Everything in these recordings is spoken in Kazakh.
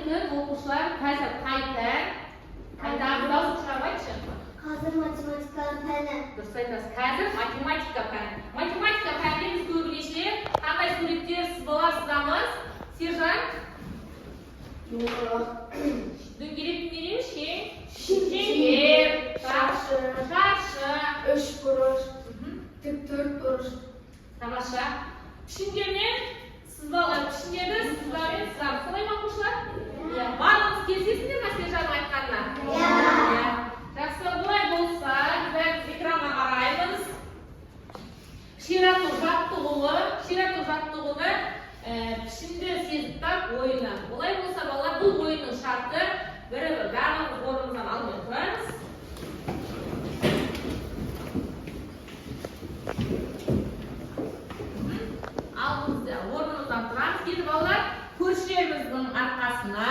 kun o'quvchilar qayta biroz tushunmaychi. Hozir matematika fani. Durust aytasiz. Hozir matematika fani. Matematika fanida biz ko'rishni qanday suretlar siz bo'lasizlarmiz? Serjant. Do'ngilib beramiz ki shingir, sharshi, uchburuch, tik to'rtburuch. Tamosha. Tushunganmi? Siz bolalar tushunganmi? Sizlar so'rayman o'quvchilar. Barimiz kelisizmi serjant aytganlar? Yaxshi, bo'lay bo'lsa, biz ekranga qaraymiz. Shiratu jattig'uni tushundi sezib o'yinla. Bo'lay bo'lsa, bolalar bu o'yinning sharti bir-bir barimiz o'rnimizdan olib turamiz. O'rnimizdan turamiz. Endi bolalar ko'rishimizning arkasına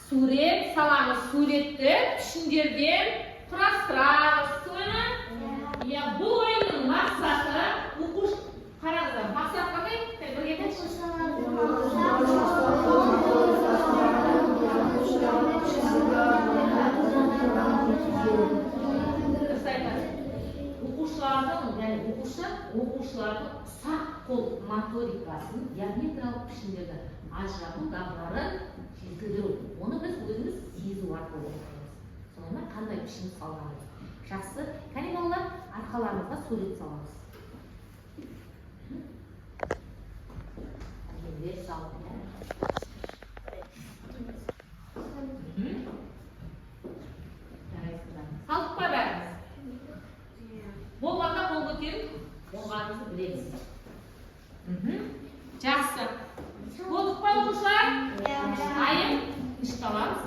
suret salamiz. Suretni tushuntirdim. Turasiz. To'ymi? Bu o'yinning maqsadi o'qish. Qaranglar, maqsad qanday? Birga o'quvchilarning saq qo'l motorikasini diametrik tushuntirdi. Ajratu davlarini keltirdi. Uni biz o'zimiz sezu orqali o'qiymiz. Sonra qanday ishni solamiz. Yaxshi, qani bolalar, arqalarimizga suret solamiz. Endi solamiz. Salib qo'yamiz. Bo'lganda qo'l ko'tarib, bo'lganimizni bilamiz. Yaxshi. Bo'lib qo'yinglar. Ayim ish qilamiz.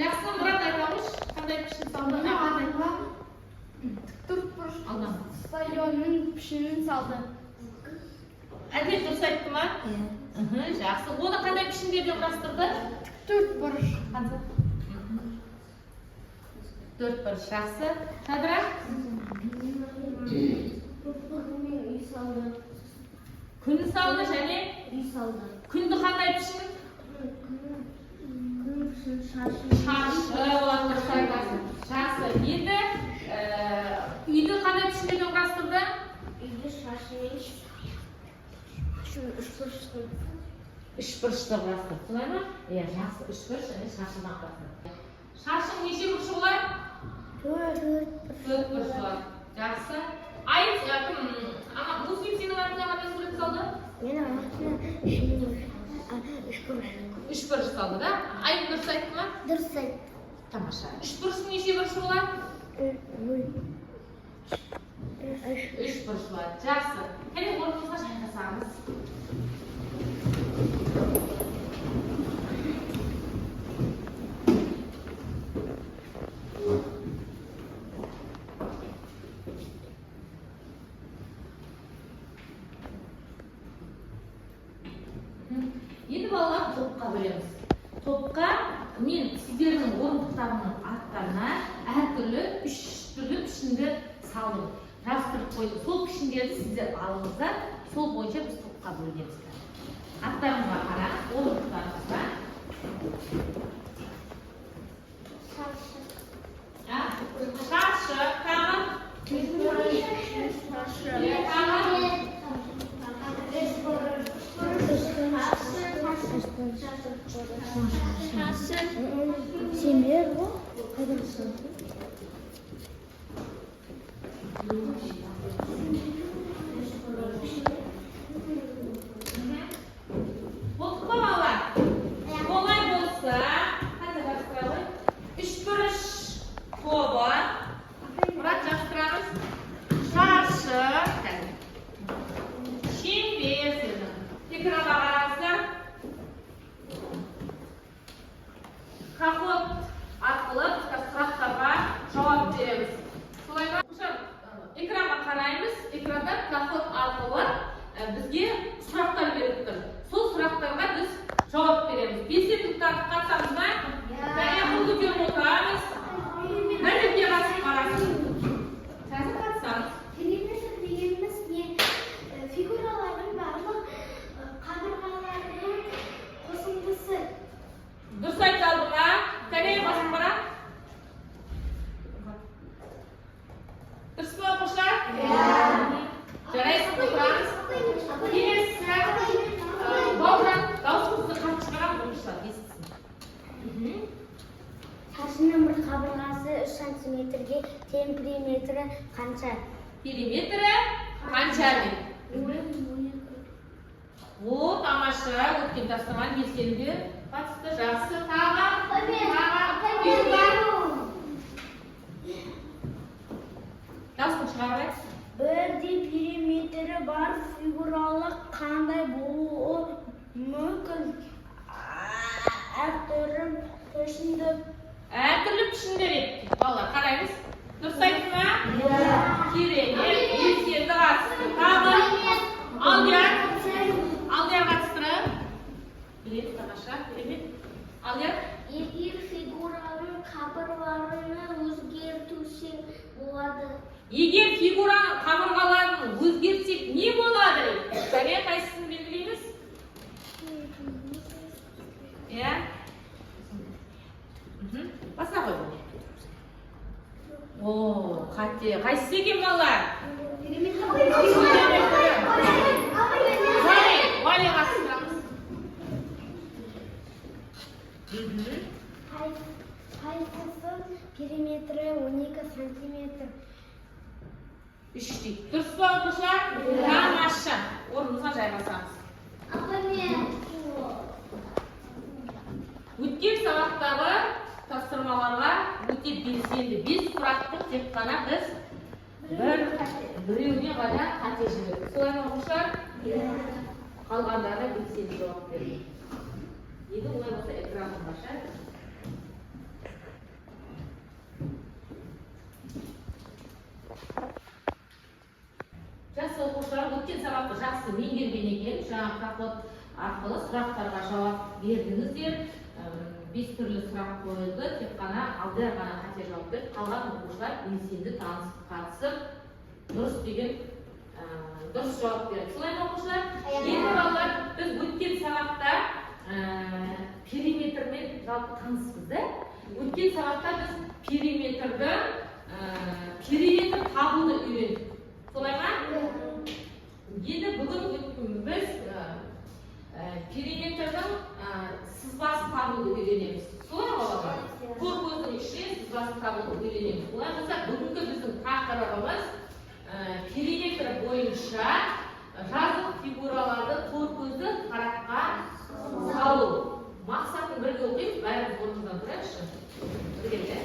Yaxshi, Murat aytamiz, qanday pishni soldi? To'rtburuch. Aldan. Stadionning pishini soldi. Anday durust aytdimi? Yaxshi. Buni qanday pishni deb yozdirdi? To'rtburuch. Qancha? To'rtburuch. Yaxshi. Qadra? Kunni soldi, shani? Kunni qanday pishni? Sharshi bo'ladi, saytasi. Yaxshi. Endi uyda qanday pishni deb yozdirdi? Uyda shashlik. Uchburchda bo'ladi. Tushunaymi? Yaxshi, uchburch, shashlidan qiladi. Shashning necha burchi bo'ladi? 4 burch bo'ladi. Yaxshi. Ayt, ama Muslim seni qanday surat soldi? Meni Uchburch soldi-da. Ayt durust aytdimi? Durust aytdi. Tamosha. Uchburchning necha burchi bo'ladi? 3 burch bo'ladi. Yaxshi. Qani o'rnimizga shayqasamiz. Endi bolalar to'pqa bo'lamiz. To'pqa men sizlarning o'rindiqlaringning ortlarına har turli 3 turli pishni soldim. Rastirib qo'ydim. Sol pishnilarni sizlar olingizlar, sol bo'yicha biz to'pqa bo'lamiz. Ortlarimizga qarang, o'rindiqlarimizga. Sharshi, qani? Семер bu. Kadar bizga so'roqlar beribdir. Sol so'roqlarga biz javob beramiz. Belsenliklarni qarsamizmi? Yana qo'lga ko'rib o'tiramiz. Birga bosib qarasiz. Ta'zim qilsangiz. Televizion deganimiz figuralarning barliq qadrlarining qo'shimchasi. Дұрыс айтып алдың ба? Кәне басып бара. Дұрыс па оқушылар? Жарайсыз, отырамыз. Келесі Бауыржан, дауысыңызды қатты шығарамыз оқушылар, естісін. Шашының бір қабырғасы 3 сантиметрге тең периметрі қанша? Периметрі қанша? О, тамаша, өткен тастаған белсенуге қатысты жақсы. Тағы. Дауысын шығарып айтшы. Бірдей периметрі бар фигуралық қандай болуы мүмкін? Әртүрлі пішінді. Әртүрлі пішінде ретті. Балалар, қараймыз. Дұрыс айтты ма? Керемет, белсенді қатысты. Тағы. Алдияр қатыстырып. Біледі, тамаша, керемет. Алдияр. Егер фигураның қабырғаларын өзгертусек болады. Егер фигураның қабырғаларын өзгертсек не болады? Және қайсысын белгілейміз? Иә? Басына қой бұл. О, қате. Қайсысы екен балалар? Валя қатыстырамыз. Қайсысы периметрі 12 сантиметр? 3 дейді. Дұрыс па оқушылар? Тамаша. Орнымызға жайғасамыз. Өткен сабақтағы тапсырмаларға өте белсенді 5 сұрақты тек қана біз біреуіне ғана қате жібердік. Солай ма оқушылар? Қалғандары белсенді жауап берді. Енді олай болса экранын ашайық. Жақсы оқушылар, өткен сабақты жақсы меңгерген екен. Жаңа капот арқылы сұрақтарға жауап бердіңіздер. 5 түрлі сұрақ қойылды. Тек қана Алдияр ғана қате жауап берді. Қалған оқушылар белсенді танысып қатысып, дұрыс деген дұрыс жауап берді. Солай ма оқушылар? Енді балалар, біз өткен сабақта периметрмен жалпы таныспыз, да? Өткен сабақта біз периметр табуды үйрендік. Солай ма? Енді бүгін біз периметрдің сызбасын табуды үйренеміз. Солай ма балалар? Кор көздің ішіне сызбасын табуды үйренеміз. Олай болса, бүгінгі біздің тақырыбымыз периметр бойынша жазық фигураларды кор көзді параққа салу. Мақсатын бірге оқимыз, бәріміз орнымыздан тұрайықшы. Бірге.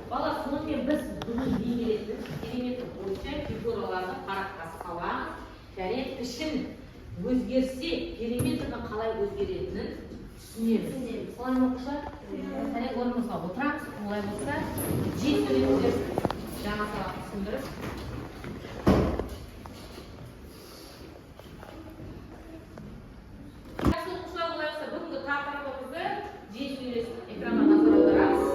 Бала, сонымен біз бүгін бейнелейтін периметр бойынша фигураларды параққа саламыз. Және пішін өзгерсе, периметрдің қалай өзгеретінін түсінеміз. Солай ма оқушылар? Және орнымызға отырамыз. Олай болса, жеткілікті жаңа сабақты түсіндіріп. Жақсы оқушылар, олай болса, бүгінгі тақырыбымызды жеткілікті экранға назар аударамыз.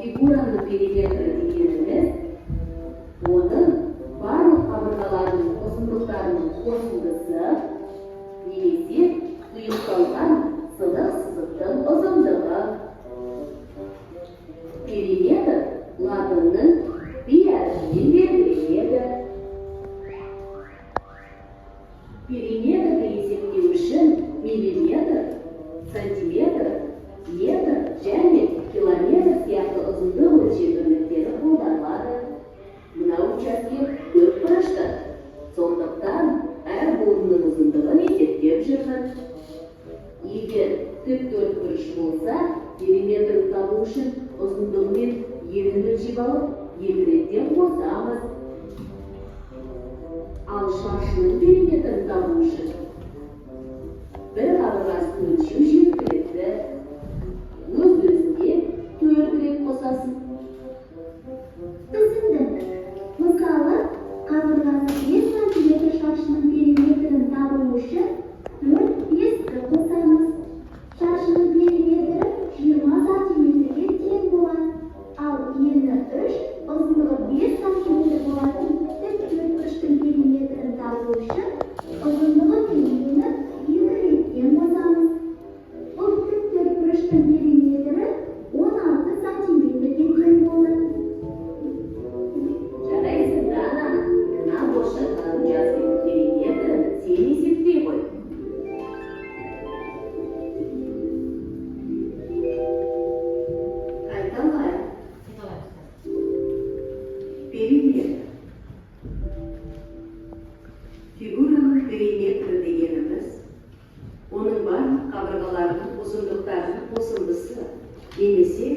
Фигураның периметрі дегеніміз, оның барлық қабырғалардың қосындыларының қосындысы немесе тұйықталған сызық тік төртбұрыш болса, периметрін табу үшін ұзындығымен енін өлшеп алып, екі реттен қосамыз. Ал шаршының периметрін табу үшін бір қабырғасын өлшеу жеткілікті. Өз-өзіне 4 рет қосасың. Түсіндім. Мысалы, қабырғасы 5 сантиметр шаршының периметрін табу үшін 4 ескі қосамыз. Шаршының периметрі 20 сантиметрге тең болады. Ал ені 3, ұзындығы 5 сантиметр болатын тік төртбұрыштың периметрін табу үшін ұзындығы мен ені 2 реттен қосамыз. Бұл тік төртбұрыштың периметрі 16 сантиметрге тең болды. Жарайсың да, ана, мына бошатқан участок периметрін сен есептей қой. Қайталайық. Периметр. Фигураның периметрі дегеніміз, оның барлық қабырғаларының ұзындықтарының қосындысы, немесе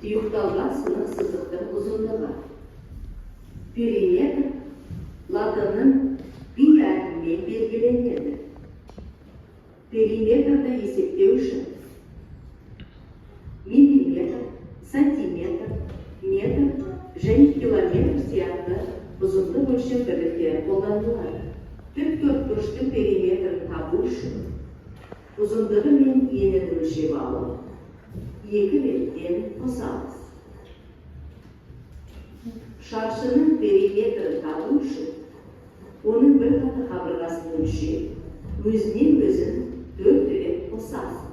тұйықталған сынық сызықтың ұзындығы. Периметр латынның пи әрпімен белгіленеді. Периметрді есептеу үшін миллиметр, сантиметр, метр және километр сияқты ұзындық өлшем бірліктері қолданылады. Тік төртбұрыштың периметрін табу үшін ұзындығы мен енін өлшеп алып, 2 реттен қосамыз. Шаршының периметрін табу үшін оның бір қаты қабырғасын өлшеп, өзінен өзін 4 рет қосасың.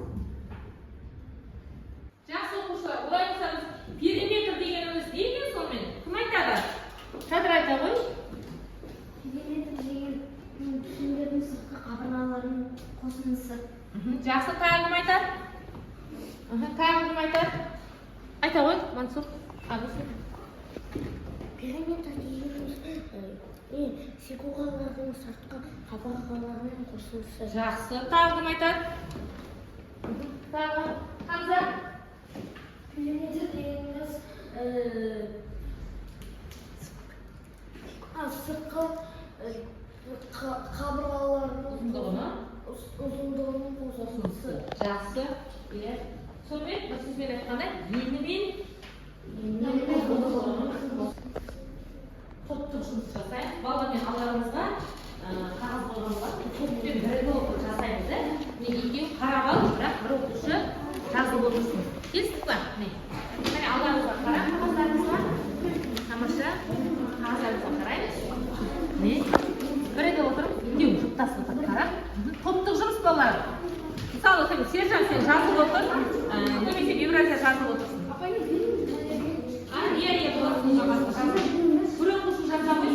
Жақсы оқушылар, олай болсаңыз, периметр дегеніміз не екен сонымен? Кім айтады? Шадыр айта ғой. Периметр деген түсіндердің сыртқы қабырғаларының қосындысы. Жақсы, тағы кім айтады? Тағы кім айтады? Айта ғой, Мансұр. Периметр дегеніміз фигуралардың сыртқы қабырғаларының қосындысы. Жақсы, тағы кім айтады? Тағы, Хамза? Периметр дегеніміз сыртқы қабырғаларының ұзындығының қосындысы. Жақсы, иә. Сонымен, бір сөзбен айтқанда, ені мен топтық жұмыс жасаймыз. Баламен аларымызға қағаз болғанға топпен бірігіп жасаймыз. Мен екеуі қарап алып, бірақ бір оқушы жазып отырсын. Келістік па? Міне, аларымызға қарап, қағаздарымызға. Тамаша, қағаздарымызға қараймыз. Бірігіп отырып, екеуі жұптасып қарап. Топтық жұмыс балалар. Мысалы, Сержан сен жазып отыр, немесе Евразия жазып отырсың. Иә, боласың жағасың жазып. Бір оқушы жаза ғой.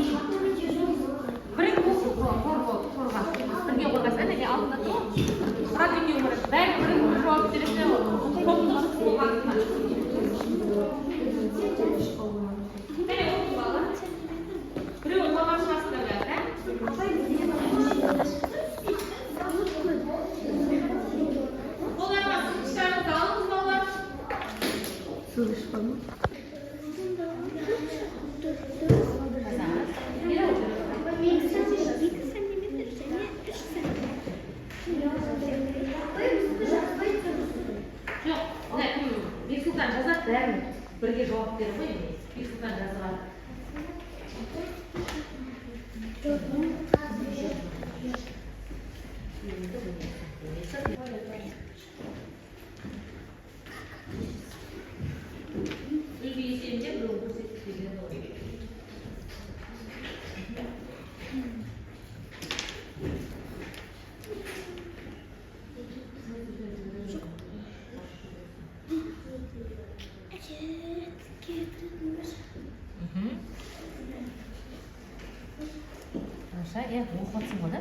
Бір оқушы қорға. Бірге қорғаса, неге алдында тұр.Ұрат екеуі бір. Бәрі бір жауап бересіне ол. Топтық жұмыс болғандығына. Міне оқу бала. Біреуі қалған шығасында бәрі. Оларға сұрыштарыңызды алыңыз балалар. Сұрышпа ма? Жоқ, Бексұлтан жазады бәрін бірге жауап беріп қой. Бексұлтан жазған. Үлгі есебінде бір көрсетіп берген ғой. Аша, оқып отырсың ғой да?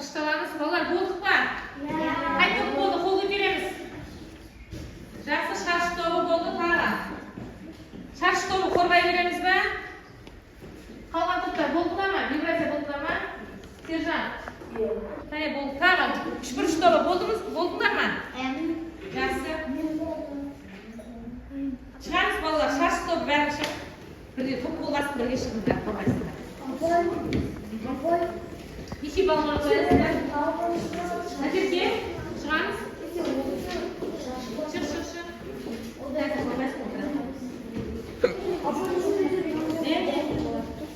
Kıştalarınız balar bolduk mu? Қайтып болды, қол көтереміз. Жақсы шаршы тобы болды тағы. Шаршы тобы қорғай береміз бе? Қалған топтар болды ма? Вибрация болды ма? Сержан. Қане болды тағы. Үшбұрыш тобы болдыңдар ма? Жақсы. Шығарыз балалар, шаршы тобы бәрін шығып. Бірге топ болғасын бірге шығыңдар, қорғайсыңдар. Неше балалар қоясыздар? Әзерге шығамыз. Шық.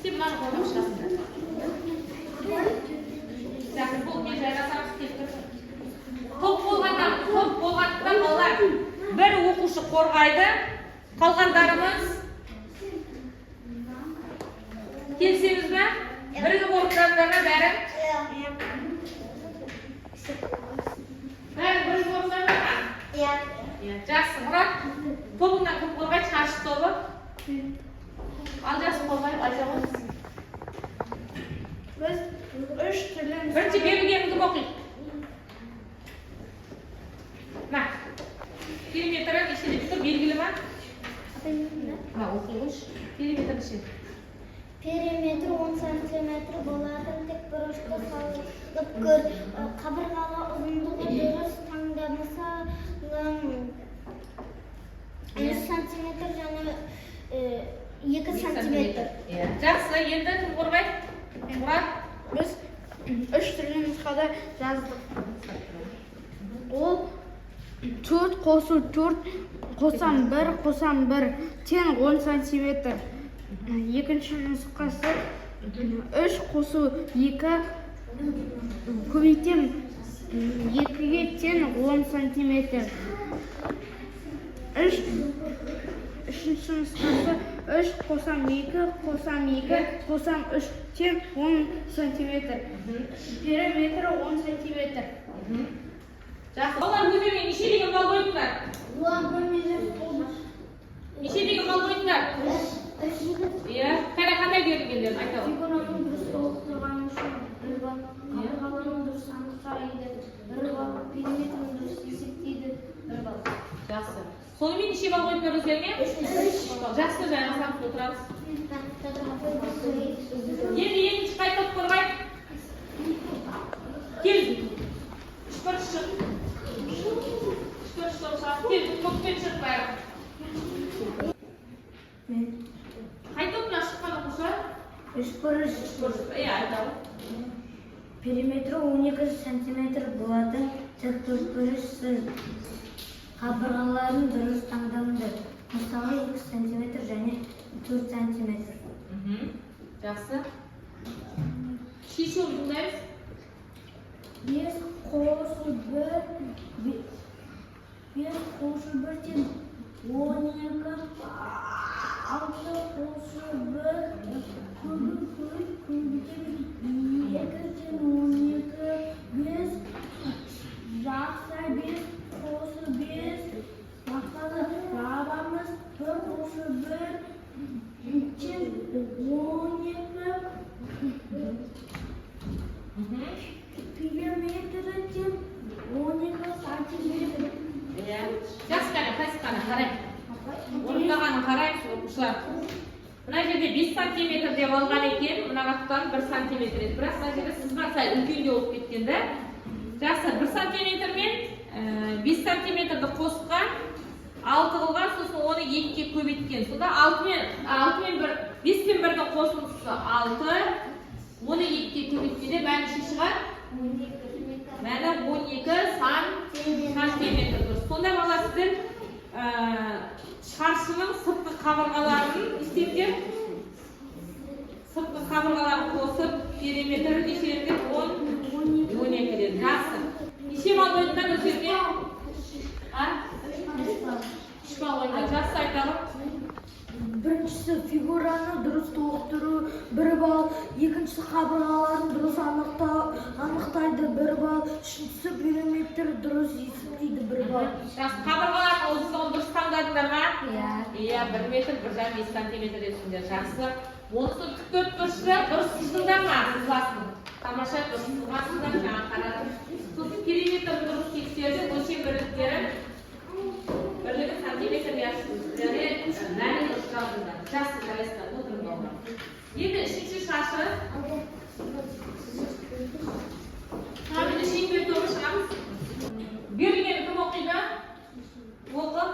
Сен маған қорғап шығасыңдар. Жақсы, бұл мен жайғасамыз кетті. Топ болғанда балалар бір оқушы қорғайды. Қалғандарымыз келсеміз бе? Бірігіп орындарына бәрі? Бәрі бірігіп орындарына ма? Жақсы, Мұрат, тобыңнан кім қорғайды? Шаршы тобы. Ал жақсы қорғайды, айта қойыңыз. Biz 3 tilimiz. Бірінші берілгеніңді оқиық. Ма, периметрі нешеде тұр, белгілі ма? Оқиғыш. Периметр неше? Perimetri 10 cm bo'ladi. Tek burishga solib qabirg'alar uzunligi durust tanglamasa 100 cm және 2 cm. Жақсы, енді кім қорғайды? Мұрат. Biz 3 түрлі нұсқада жаздық. Ол 4 қосу 4 қосам 1 тең 10 cm. Екінші нұсқасы 3 қосу 2 көбейтем 2-ге тең 10 cm. Үшінші нұсқасы 3 қосам 2 қосам 3 тең 10 cm. Периметрі 10 cm. Жақсы. Балалар өздеріне неше деген бал қойдыңдар? Неше деген бал қойдыңдар? Иә, қандай берілгендерін айталым. Фигураның дұрыс толықтырғаны үшін 1 балл, қабырғалардың дұрыс анықтайды 1 балл, периметрін дұрыс есептейді 1 балл. Жақсы. Сонымен неше бал қойдыңдар өздеріне? 3. Жақсы, жайғасамыз отырамыз. Енді екінші қай топ қорғайды? Кел. Үшбұрыш шық. Үшбұрыш топ шығады. Кел, топпен шық бәрі. Қай топынан шыққан оқушы? Үшбұрыш. Иә, айталым. Периметрі 12 cm болады. Тек төртбұрышсыз. Қабырғаларын дұрыс таңдамды. Мысалы 2 cm және 4 cm. Жақсы. Шешуін тыңдаймыз. 5 қосу 1 тең 12, 6 қосу 1 көбейтем 2 тең 12, 5 жақсы 5 қосу 5 басқаны табамыз 1 қосу 1 тең 12 qarang. O'rtag'ani qarang o'quvchilar. Mana yerda 5 santimetr deb olgan ekan, mana vaqtdan 1 santimetr edi. Biroq mana yerda siz sal ulkanga olib ketganda, yaxshi 1 santimetr men 5 santimetrni qo'shgan, 6 qilgan, so'ng uni 2 ga ko'paytgan. Sunda 6 men 5 men 1 ga qo'shilsa 6, uni 2 ga ko'paytganda mana shu chiqar. Mana 12 santimetrdir. Sonda mana sizlar Çarşının sırtqı qabırğalarini isteyip sırtqı qabırğalarini qo'shib perimetr necha 12 dedi. Yaxshi. Necha bal o'yindan o'tgan? Ha? 3 bal o'yindan yaxshi aytaman. Birinchisi figurani durust to'g'rituru 1 bal, ikkinchisi qabırğalarni durust aniqlaydi 1 bal, uchinchisi perimetr durust yetishmaydi 1 bal. Yaxshi, qabırğalarni o'zingizga durust tanladinglarmi? Iya, 1 metr 1,5 santimetr desizlar. Yaxshi. Bunisi tik turishda durust sizlarmi? Sizlarmi? Tomosha durust sizlarmi? Qarang. So'ng perimetr durust tekshirdi, o'lcham birliklari birligi santimetr yaxshi. Ya'ni nari turishda. Yaxshi, qarasda o'tirib olgan. Endi 3-chi shashi. Hamida shingir to'g'rishamiz. Berilgan kim o'qiydi? O'qib.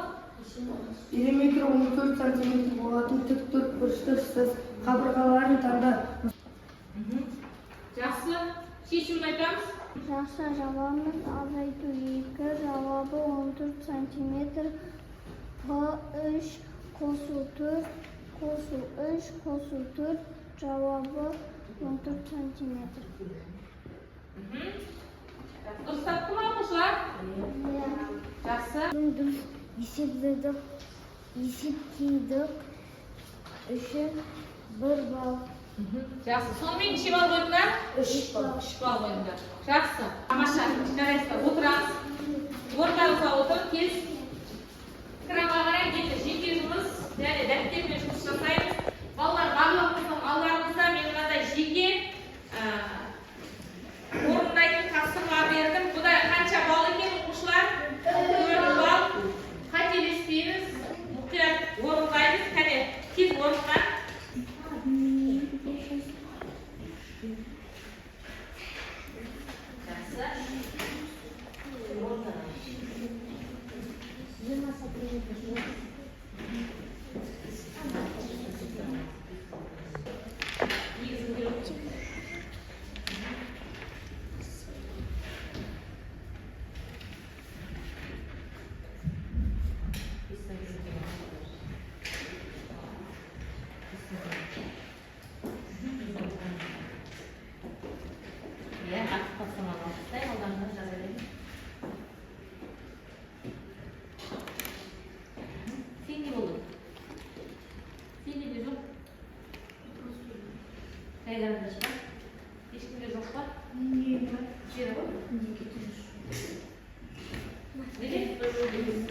Perimetr 14 santimetr bo'ladi, tik turishda siz qabırğalarni tanlab. Yaxshi. Shishuni aytamiz. Yaxshi, javobimiz azaytu 2, javobi 14 santimetr. P3 qo'shuv 4, qo'shuv 3, qo'shuv 4, javobi 14 santimetr. Durust topdimi o'quvchilar? Yaxshi. Есептедік, үшін 1 bal. Yaxshi. Sonымен necha bal qo'ydilar? 3 bal qo'ydilar. Yaxshi. Tomosha, qaranglar, o'tiramiz. O'rtangizga o'tirib, tez ekranga qarang, endi jekimiz, ya'ni daftarga chiqish jasaymiz. Bolalar bарлығымыздың алдарыңызда мен мынандай жеке орындайтын тапсырма бердім. Бұда қанша бал екен оқушылар? 4 бал. Қателеспейміз. Мұқият орындаймыз. Қане, тез орынға. Ya, artık patlamalı. Sen oradan da yazalım. Sen ne buldun? Sen ne diyorsun? Neyden arkadaşlar? Hiç kimde yok var? Şöyle bak. Nereye? Önemli değil.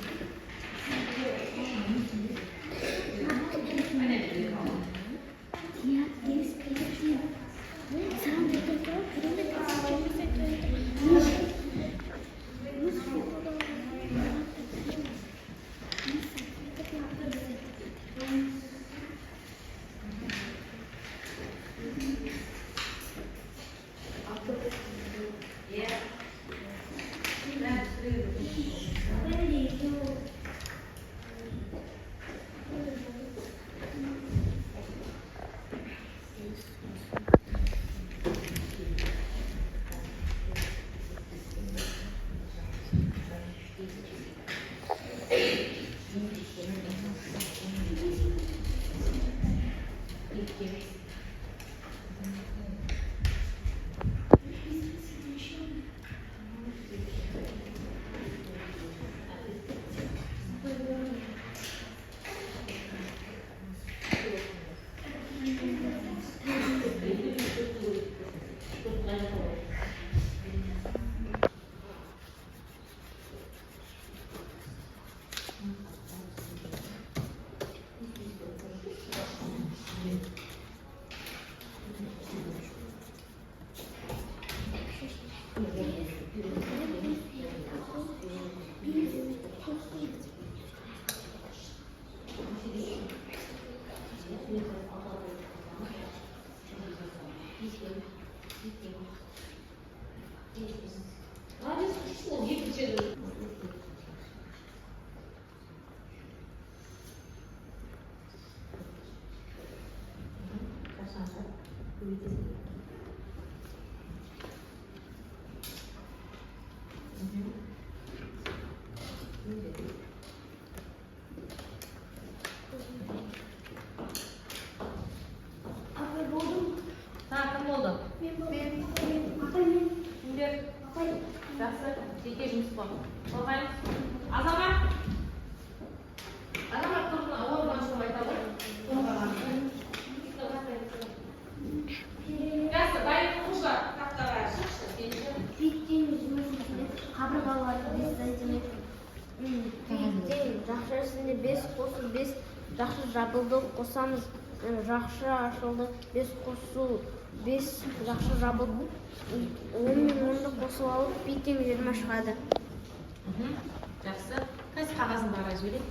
Сіздер жақсы жеке жұмыс бар. Қорғаймыз. Азамат тұрғын ауырған шығып айта ғой. Жақсы, дайын оқушылар тақтаға шықшы. Қабырғалары 5 сантиметр. Жақшасында 5 қосу 5 жақшы жабылды қосамыз. Жақшы ашылды 5 қосу 5 жақшы жабылды. 10-10-ды қосып алып 5-20 шығады. Жақсы. Қайсы қағазын бара жіберейік?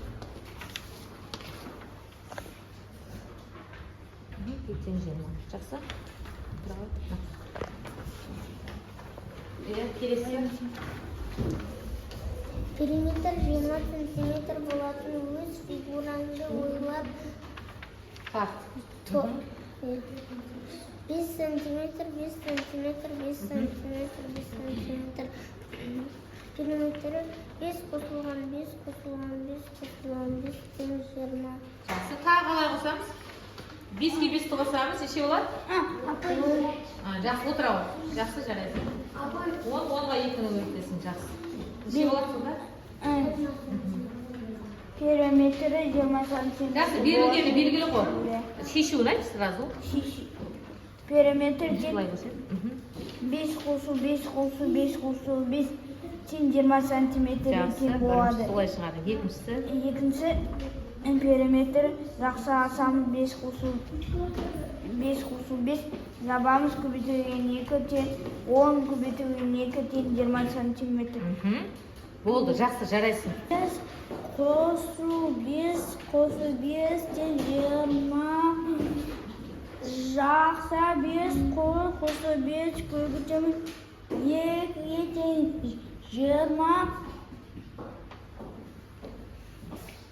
5-20. Жақсы. Келесі. Периметр 20 сантиметр болатын өз фигураңды ойлап Тарт. 5 сантиметр, 5 сантиметр, 5 сантиметр, 5 сантиметр. Периметрі 5 қосылған, 5 қосылған, 5 қосылған, 5 тең 20. Жақсы. Тағы қалай қосамыз? 5-ге 5-ті қосамыз, неше болады? Жақсы, отыра ғой. Жақсы, жарайды. 10-10-ға 2-ні өтесің, жақсы. Неше болады сонда? Периметрі 20 сантиметр. Жақсы, берілгені белгілі ғой. Шешу ойлайды сразу. Периметр Солай қосайық. 5 қосу 5 қосу 5 қосу 5 тең 20 сантиметр тең болады. Солай шығады. Екінші периметр жақсы асамыз 5 қосу 5 жабамыз көбейтілген 2 тең 10 көбейтілген 2 тең 20 сантиметр. Болды, жақсы, жарайсың. 5 қосу 5 тең 20 жақсы 5 қосу 5 көбейтеміз 2 тең 20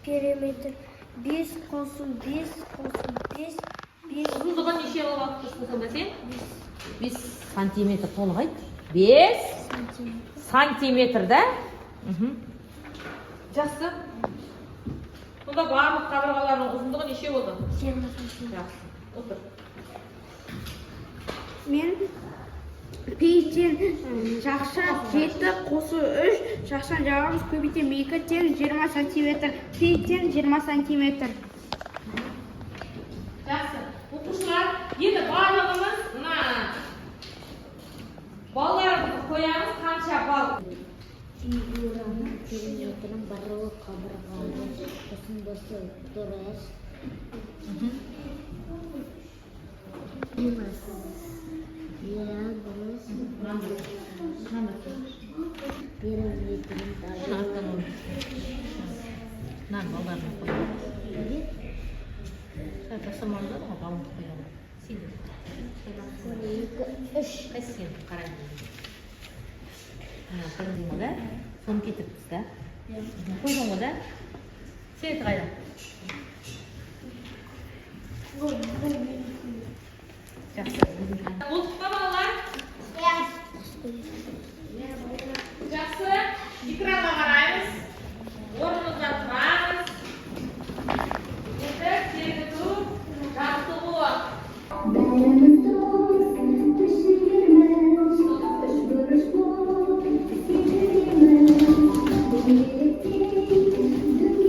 периметр 5 қосу 5 Ұзындығы неше алып тұрсың сонда сен? 5 сантиметр толық айт. 5 сантиметр да? Жақсы. Сонда барлық қабырғалардың ұзындығы неше болды? 20 сантиметр. Жақсы. Отыр. Мен пейтен жақша 7 қосу 3 жақшан жабамыз көбейтем 2 тең 20 сантиметр. Пейтен 20 сантиметр. Жақсы. Оқушылар, енді барлығымыз балаларды қоямыз, қанша бал? Фигураның периметрін барлығы қабырғалы қосындысы дұрыс. Емес. Дұрыс. Периметрін табылады. Балалардың қоямыз. Жасамаңдар ғой, балын қоямыз. Сен. 3. Қайсы сен қарайды? Қойдың ғой да? Соны кетіріппіз да? Қойдың ғой да? Сен қайда? Жақсы. Болдық па балалар? Жақсы. Экранға қараймыз. Орнымыздан тұрамыз. Енді сергіту, жаттығу. Бәріміз дос, күшігіміз, үш болып, секіреміз. Дөңгелектей,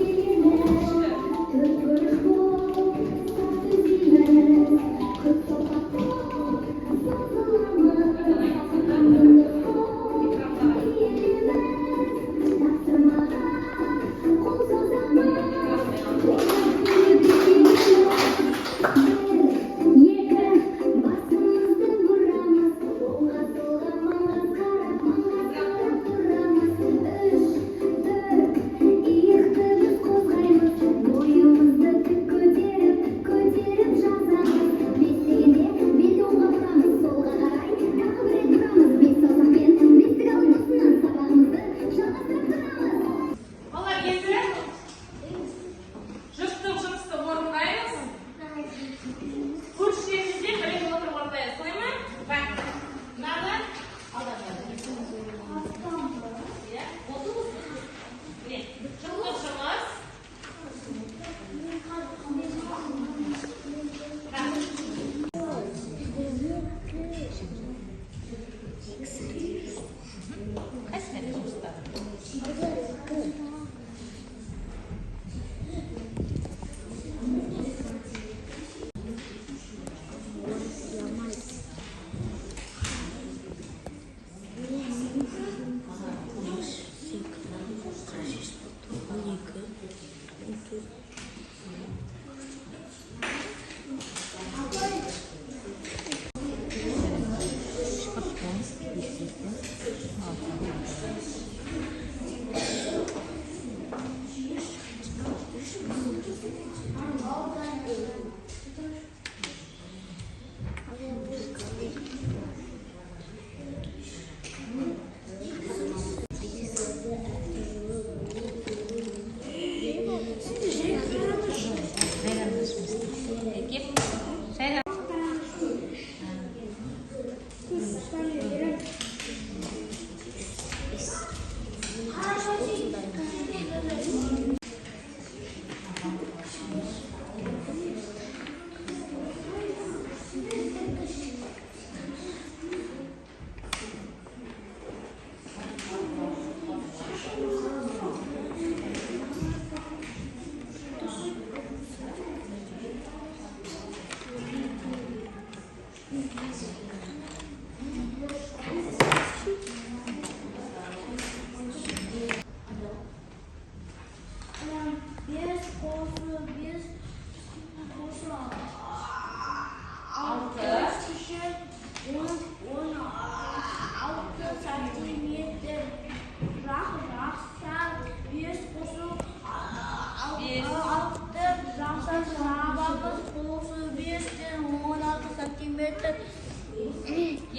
дөңгелеміз, төрт бұрыш болып, сақ түзейміз. Құт соқпақ болып,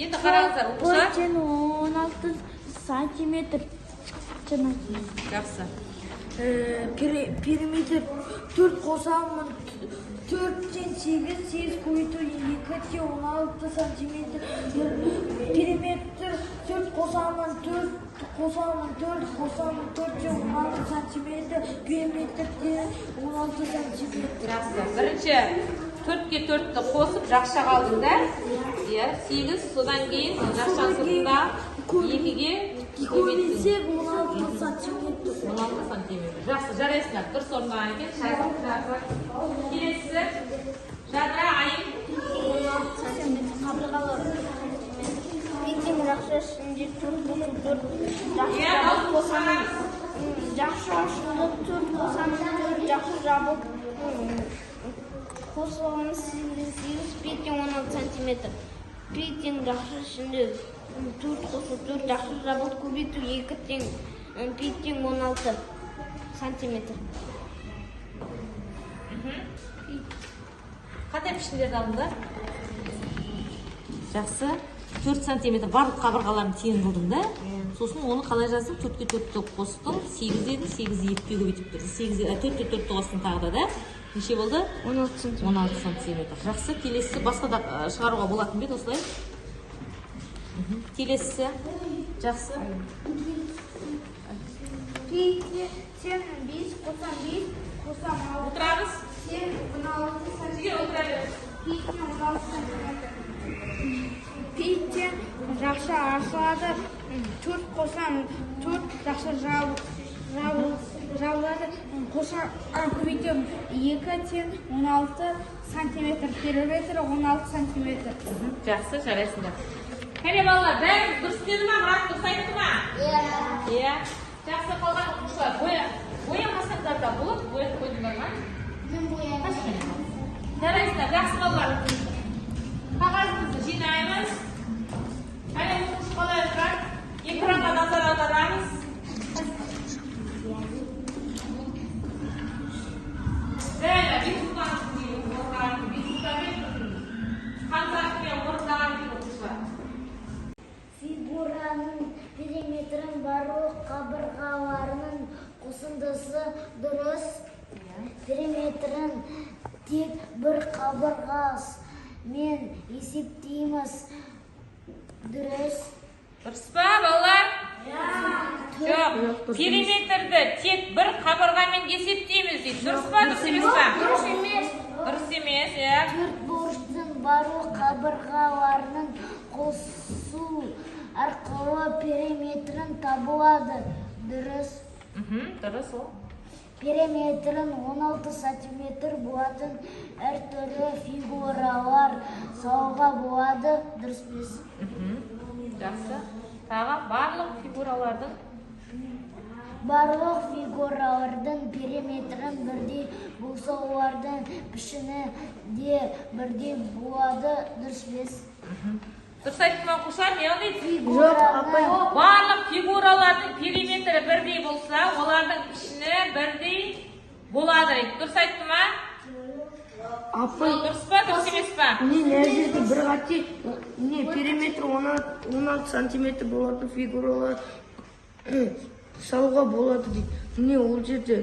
Енді қараңыздар, оқушылар. 16 сантиметр. Жақсы. Периметр 4 қосамын 4-тен 8 көбейту 2-те 16 сантиметр. Периметр 4 қосамын 4 қосамын 4 қосамын 4-те 16 сантиметр. Периметр 16 сантиметр. Жақсы. Бірінші 4-ке 4-ті қосып жақша қалдың да? 8, содан кейін жақшаның сыртында 2-ге көбейтсек 16 сантиметр. 16 сантиметр. Жақсы, жарайсыңдар. Дұрыс орындаған екен. Жақсы. Келесі. Жадыра айым. 16 сантиметр қабырғалы. Петин жақша ішінде 4 жақша ашылып 4 қосамын 4 жақша жабық. Қосылған 8 петин 16 сантиметр. Петин жақша ішінде 4 қосылып 4 жақша жабық көбейту 2 тең петин 16 сантиметр. Қандай пішіндерді алдыңдар? Жақсы. 4 сантиметр барлық қабырғаларын тең қылдың да? Сосын оны қалай жаздың? 4-ке 4-ті қостың, 8 деді, 8-ді 2-ге көбейтіп тұрды. 4-ке 4-ті қостың тағы да. Неше болды? 16 сантиметр. Жақсы. Келесі басқа да шығаруға болатын бет осылай. Келесі. Жақсы. Сен 5 қосам 5 қосам 6. Отырамыз. Сен 16 сантиметр. Петин 16 сантиметр. Петин жақша ашылады. 4 қосам 4 жақша жабылады. Қоса көбейтем 2 тең 16 сантиметр. Периметр 16 сантиметр. Жақсы, жарайсыңдар. Кәне балалар, бәріңіз дұрыс деді ма? Мұрат дұрыс айтты ма? Иә. Жақсы, қалған оқушылар. Боямасаңдар да болады. Бояп қойдыңдар ма? Мен боямын. Жарайсыңдар, жақсы балалар. Қағазымызды жинаймыз. Кәне оқушы қалай тұрады? Экранға назар аударамыз. Фигураның периметрін барлық қабырғаларының қосындысы дұрыс. Периметрін тек бір қабырғасымен есептейміз. Дұрыс. Дұрыс па, балалар? Жоқ, периметрді тек бір қабырғамен есептейміз дейді. Дұрыс па, дұрыс емес па? Дұрыс емес. Дұрыс емес, иә. Төрт бұрыштың барлық қабырғаларының қосу арқылы периметрін табылады. Дұрыс. Дұрыс ол. Периметрін 16 сантиметр болатын әртүрлі фигуралар салуға болады. Дұрыс емес. Жақсы. Тағы барлық фигуралардың Барлық фигуралардың периметрін бірдей болса, олардың пішіні де бірдей болады. Дұрыс емес. дұрыс айтты ма оқушылар? Не дейді? Фигураны Барлық фигуралардың периметрі бірдей болса, олардың пішіні бірдей болады дейді. Дұрыс айтты ма? Апай, Дұрыс па, дұрыс емес па? мына жерде бір қате периметр 16 сантиметр болатын фигуралар салуға болады дейді. Міне ол жерде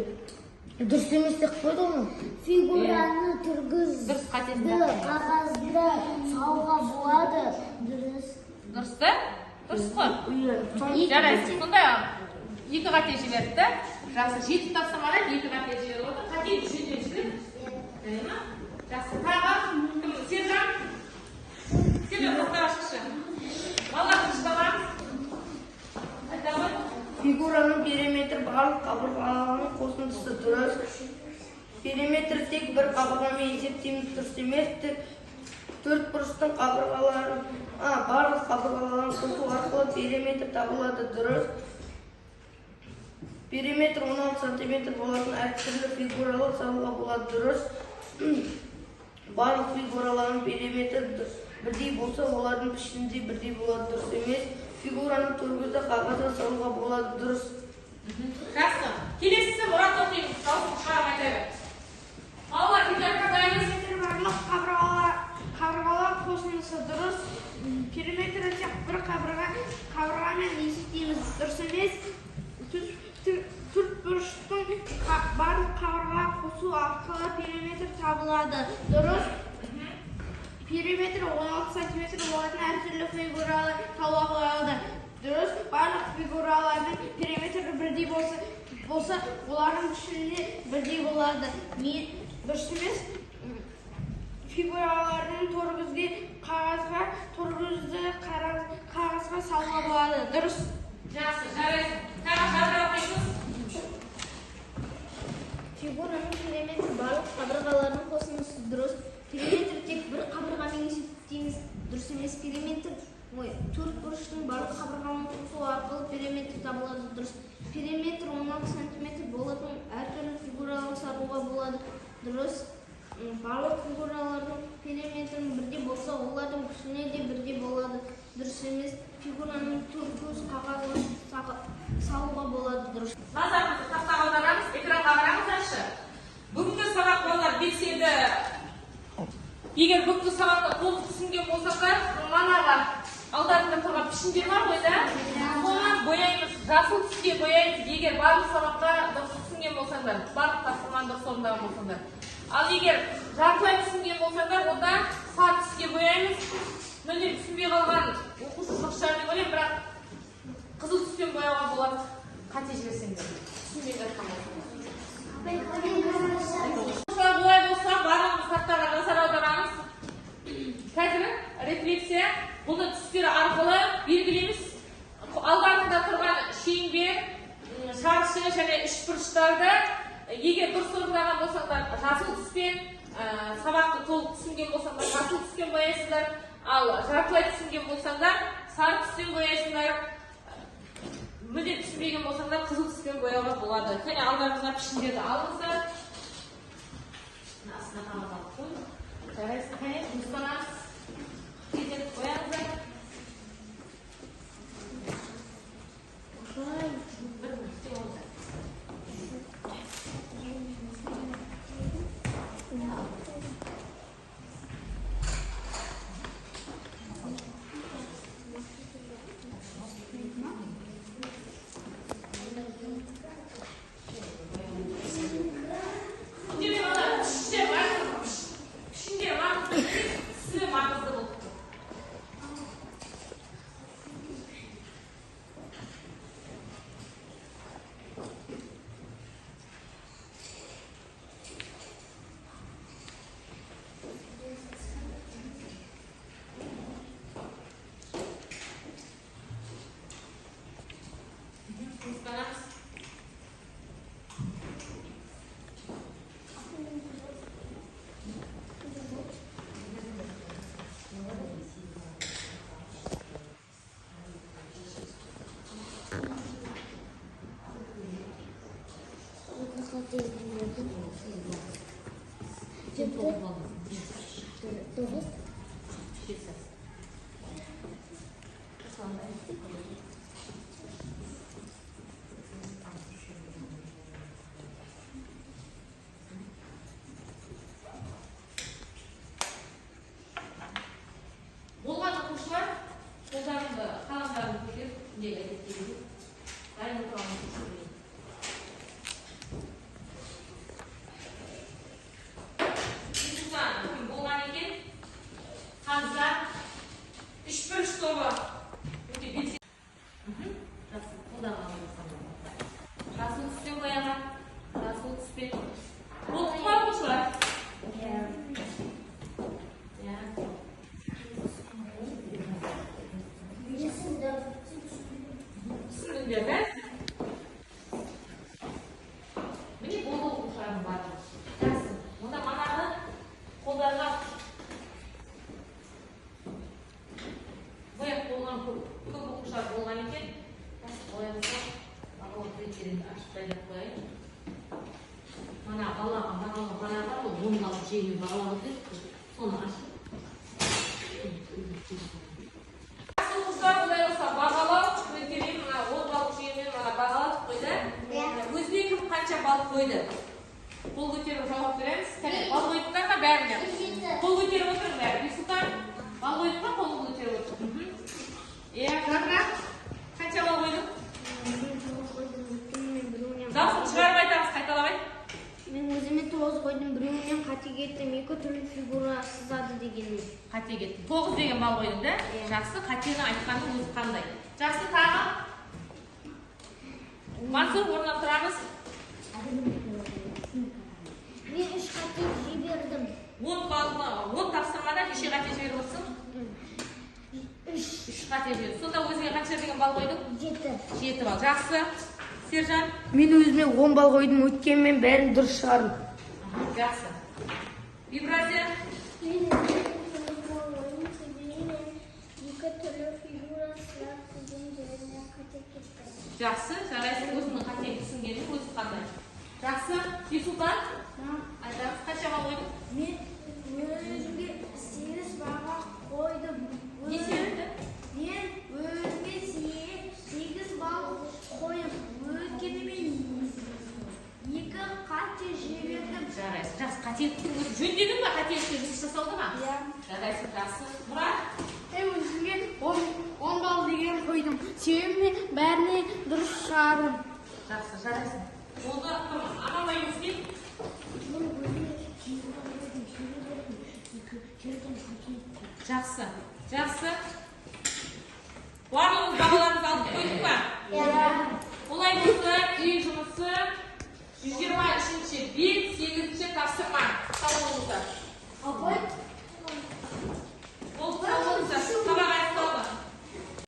дұрыс емес деп қойды ғой. фигураны түргізді Дұрыс, қатесін тапты. қағазда салуға болады. Дұрыс. Дұрыс та? Дұрыс қой. Жарайсың. Сондай екі қате жіберді. Жақсы, 7 тапсырмада 2 қате жіберіп отыр. Қате жүйден жақсы. Тағы кім? Сержан? Сержан, қостаға шықшы. Балалар шықпағаныз. Айта ғой. Фигураның периметр барлық қабырғаларының қосындысы дұрыс. Периметр тек бір қабырғамен есептейміз, дұрыс емес. Төрт бұрыштың қабырғаларын, барлық қабырғаларын қосу арқылы периметр табылады, дұрыс. Периметр 16 см болатын әртүрлі фигуралар салуға болады, дұрыс. Барлық фигуралардың периметр бірдей болса, олардың пішінде бірдей болады, дұрыс емес. Фигураны төргізді қағазға салуға болады, дұрыс. Жақсы. Келесісі Мұрат оқимыз. Жалпы шығарып айта бер. Балалар, фигурка дайынсыз. Барлық қабырғалар қосындысы дұрыс. Периметр тек бір қабырғамен есептейміз, дұрыс емес. Төрт бұрыштың барлық қабырға қосу арқылы периметр табылады, дұрыс. Периметр 16 см болатын әртүрлі фигуралар салуға болады, дұрыс. Барлық фигуралардың периметрі бірдей болса, олардың пішінде бірдей болады, дұрыс емес. Фигуралардың торгізге қағазға салуға болады, дұрыс. Жақсы, жарайсың. Тағы жаздар оқимыз. Фигураның периметр барлық қабырғалардың қосындысы дұрыс. Периметр тек бір қабырғамен есептейміз, дұрыс емес. Периметр төрт бұрыштың барлық қабырғаның қосу арқылы периметр табылады, дұрыс. Периметр 16 см болатын әртүрлі фигуралар салуға болады, дұрыс. Барлық фигуралардың периметрі бірдей болса, олардың пішіне де бірдей болады, дұрыс емес. Фигураның төрткөз қағазға салуға болады, дұрыс. Назарыңызды тақтаға аударыңыз, экранға қараңыздаршы. Бүгінгі сабақ балалар белсенді. Егер бүгінгі сабақта толық түсінген болсақтар, манағы алдарында тұрған пішіндер бар ғой да? Соны бояймыз, жасыл түске бояймыз. Егер барлық сабақта дұрыс түсінген болсаңдар, барлық тапсырманы дұрыс орындаған болсаңдар. Ал егер жартылай түсінген болсаңдар, онда сары түске бояймыз. Мүлдем түсінбей қалған оқушы жоқ шығар деп ойлаймын, бірақ қызыл түспен бояуға болады. Қате жіберсеңдер. Түсінбей жатқан болсаңдар. Олай болса, барлығымыз тақтаға назар аударамыз. Қазір рефлексия, бұны түстері арқылы белгілейміз. Алдарында тұрған шеңбер, шаршы және үшбұрыштарды егер дұрыс орындаған болсаңдар, жасыл түспен, сабақты толық түсінген болсаңдар, жасыл түспен бояйсыздар. Ал жартылай түсінген болсаңдар, сары түспен бояйсыңдар. Мүлде түсінбеген болсаңдар, қызыл түспен бояуға болады. Және алдарыңызға пішіндерді алыңыздар. Астына қаматалық қой. Жарайсың, қане, жұмыстанамыз. Кезетіп қояңыздар. Бір нүкте олды. Болған оқушылар қолдарыңды қаламдарын көтеріп үстіндегі әдеттегі дайын отырғанын көрсетейін. Болған екен, қазір үшбұрыш тобы келесіңдер да? Міне бұл оқушылардың барлығы. Жақсы. Онда манағы қолдарына бояп болған көп оқушылар болған екен. Бояққа бағалы критерийді ашып дайындап қояйын. Мана балаға бағалар ол 10 балл жеңіл бағалар деп соны ашып. Оқушылар бұлай болса бағалау критерий мына 10 балл жеңімен мана бағалатып қойды. Өзіне кім қанша балл қойды? Қол көтеріп жауап береміз. Балл қойдыңдар ма бәріне? Қол көтеріп отырыңдар. Бисұлтан, балл қойдың ба? Қол көтеріп отыр. Жадыра, қанша балл қойдың? Дауысын шығарып айтамыз, қайталап айт. Мен өзіме 9 қойдым, біреуінен қате кеттім, 2 түрлі фигура сызады дегенмен. Қате кеттім. 9 деген балл қойдың да? Жақсы, қатені айтқаның өзі қандай? Жақсы, тағы? Мансұр, орнынан тұрамыз. Мен 3 қате жібердім. 10 тапсырмада неше қате жіберіпсің? 3 қате жібердің. Сонда өзіңе қанша деген балл қойдың? 7 балл. Жақсы. Сержан? Мен өзіме 10 балл қойдым, өткенмен бәрін дұрыс шығардым. Жақсы. Ибразия? Мен өзіме 9 балл қойдым, себебі 2 түрлі фигура сызады дегенмен қате кеттім. Жақсы. Жарайсың, өзіңнің қате түсінгенің өзі қандай? Жақсы. Бисұлтан? Айтамыз, қанша балл қойдың? Мен өзіме 8 баға қойдым. Не себепті? Мен өзіме 8 балл қойып, өткенімен 2 қате жібердім. Жарайсың. Жақсы, қателіктің өзі жөндедің ба? Қателікті жұмыс жасалды ма? Иә. Жарайсың, жақсы. Мұрат? Мен өзіме 10 балл деген қойдым, себебі бәріне дұрыс шығардым. Жақсы, жарайсың. Олда амалай өзбек? Жақсы. Жақсы. Барлығыз бағаларыңызды алып қойдық па? Иә. Олай болса, үй жұмысы 123-ші бет 8-ші тапсырма. Сау болыңыздар. Апай,